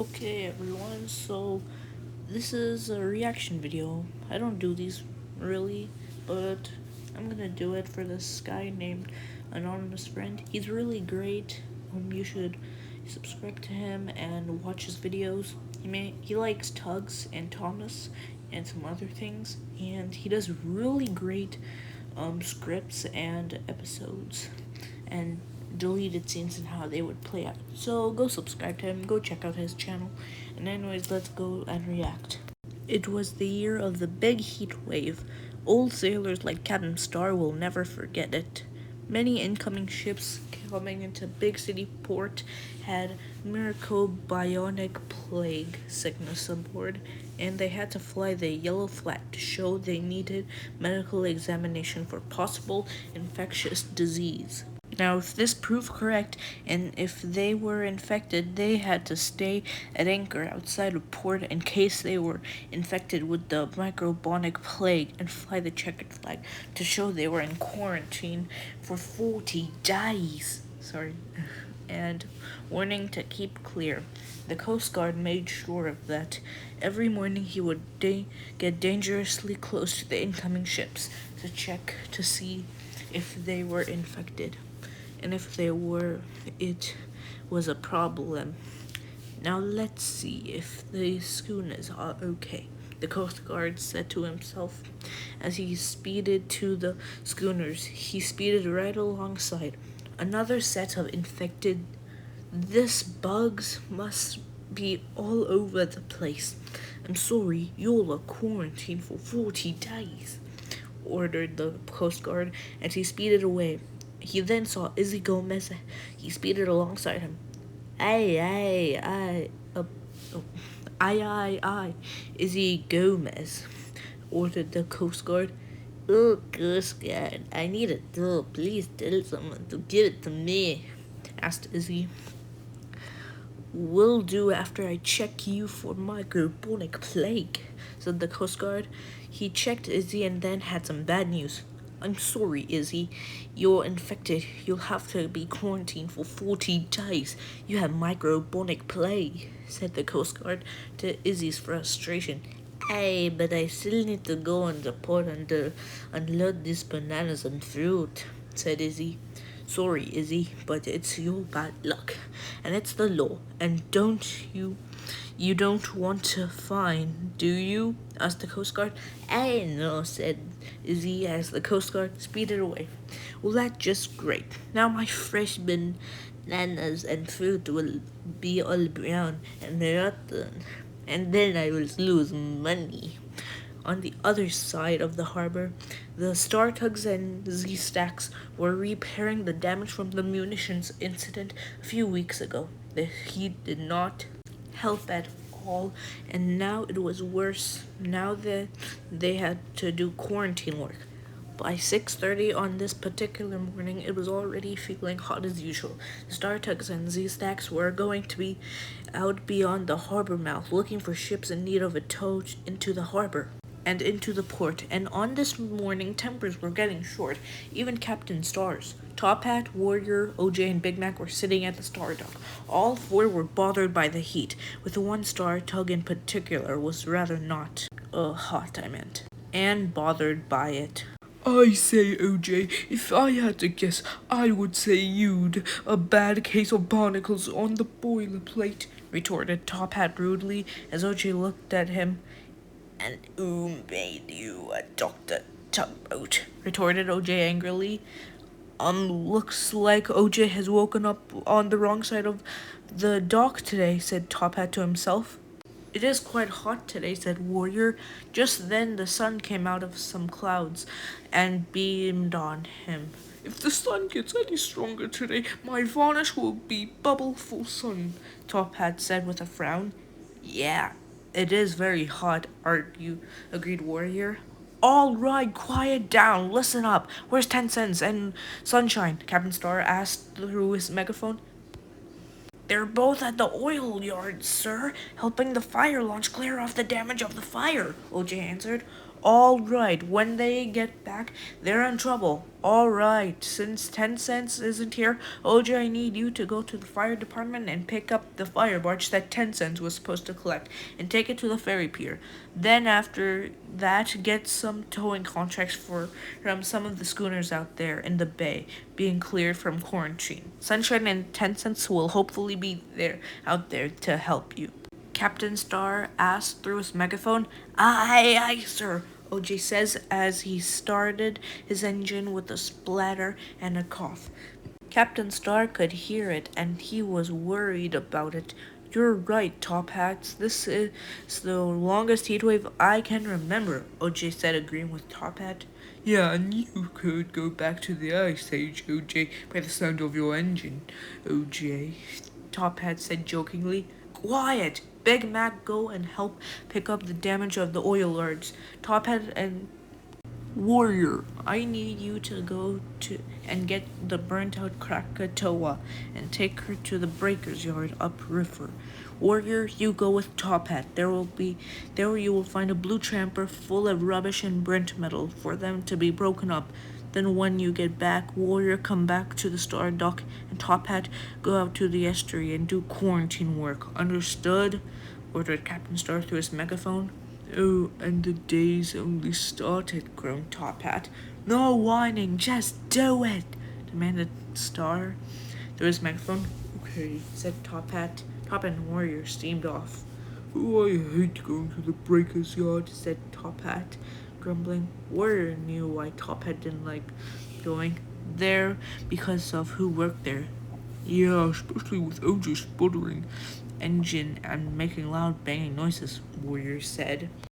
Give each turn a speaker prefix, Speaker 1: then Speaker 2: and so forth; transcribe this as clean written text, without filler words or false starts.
Speaker 1: Okay everyone, so this is a reaction video. I don't do these really, but I'm gonna do it for this guy named Anonymous Friend. He's really great. You should subscribe to him and watch his videos. He likes Tugs and Thomas and some other things, and he does really great scripts and episodes and deleted scenes and how they would play out. So go subscribe to him, go check out his channel. And anyways, let's go and react. It was the year of the big heat wave. Old sailors like Captain Star will never forget it. Many incoming ships coming into Big City Port had microbionic plague sickness aboard, and they had to fly the yellow flag to show they needed medical examination for possible infectious disease. Now, if this proved correct, and if they were infected, they had to stay at anchor outside of port in case they were infected with the microbionic plague and fly the checkered flag to show they were in quarantine for 40 days. Sorry. And warning to keep clear. The Coast Guard made sure of that. Every morning he would get dangerously close to the incoming ships to check to see if they were infected. And if they were, it was a problem. Now let's see if the schooners are okay, the Coast Guard said to himself. As he speeded to the schooners, he speeded right alongside. Another set of infected. This bugs must be all over the place. I'm sorry, you'll quarantine for 40 days, ordered the Coast Guard, and he speeded away. He then saw Izzy Gomez. He speeded alongside him. Aye, Izzy Gomez, ordered the Coast Guard. Oh, Coast Guard, I need a doll. Please tell someone to give it to me, asked Izzy. Will do after I check you for microbionic plague, said the Coast Guard. He checked Izzy and then had some bad news. I'm sorry, Izzy. You're infected. You'll have to be quarantined for 40 days. You have microbionic plague, said the Coast Guard to Izzy's frustration. Hey, but I still need to go on the port and unload these bananas and fruit, said Izzy. Sorry, Izzy, but it's your bad luck, and it's the law. And you don't want to fine, do you? Asked the Coast Guard. I know, said Izzy as the Coast Guard speeded away. Well, that's just great. Now my fresh bananas and fruit will be all brown and rotten, and then I will lose money. On the other side of the harbor, the Star Tugs and Z-Stacks were repairing the damage from the munitions incident a few weeks ago. The heat did not help at all, and now it was worse. Now that they had to do quarantine work. By 6:30 on this particular morning, it was already feeling hot as usual. The Star Tugs and Z-Stacks were going to be out beyond the harbor mouth, looking for ships in need of a tow into the harbor and into the port, and on this morning tempers were getting short, even Captain Star's. Top Hat, Warrior, OJ, and Big Mac were sitting at the Star Dock. All four were bothered by the heat, with the one Star Tug in particular was rather not hot, and bothered by it.
Speaker 2: I say, OJ, if I had to guess, I would say you'd a bad case of barnacles on the boilerplate,
Speaker 1: retorted Top Hat rudely as OJ looked at him. And who made you a Dr. Tugboat? Retorted OJ angrily. Looks like OJ has woken up on the wrong side of the dock today, said Top Hat to himself. It is quite hot today, said Warrior. Just then the sun came out of some clouds and beamed on him.
Speaker 2: If the sun gets any stronger today, my varnish will be bubble full sun,
Speaker 1: Top Hat said with a frown. Yeah, it is very hot, agreed Warrior. All right, quiet down, listen up. Where's 10 cents and Sunshine? Captain Star asked through his megaphone. They're both at the oil yard, sir, helping the fire launch clear off the damage of the fire, OJ answered. All right, when they get back, they're in trouble. All right, since 10 cents isn't here, OJ, I need you to go to the fire department and pick up the fire barge that 10 cents was supposed to collect and take it to the ferry pier. Then after that, get some towing contracts from some of the schooners out there in the bay being cleared from quarantine. Sunshine and 10 cents will hopefully be out there to help you. Captain Star asked through his megaphone. Aye, sir, OJ says as he started his engine with a splatter and a cough. Captain Star could hear it, and he was worried about it. You're right, Top Hats. This is the longest heatwave I can remember, OJ said, agreeing with Top Hat.
Speaker 2: Yeah, and you could go back to the Ice Age, OJ, by the sound of your engine, OJ,
Speaker 1: Top Hat said jokingly. Quiet! Big Mac, go and help pick up the damage of the oil yards. Top Hat and Warrior, I need you to go to and get the burnt out Krakatoa and take her to the breaker's yard upriver. Warrior, you go with Top Hat. There you will find a blue tramper full of rubbish and burnt metal for them to be broken up. Then when you get back, Warrior, come back to the Star Dock, and Top Hat, go out to the estuary and do quarantine work. Understood? Ordered Captain Star through his megaphone.
Speaker 2: Oh, and the day's only started,
Speaker 1: Groaned Top Hat. No whining, just do it, demanded Star through his megaphone.
Speaker 2: Okay,
Speaker 1: said Top Hat. Top and Warrior steamed off.
Speaker 2: Oh, I hate going to the breaker's yard,
Speaker 1: said Top Hat, grumbling. Warrior knew why Top Hat didn't like going there because of who worked there.
Speaker 2: Yeah, especially with OJ sputtering.
Speaker 1: Engine and making loud banging noises, Warrior said.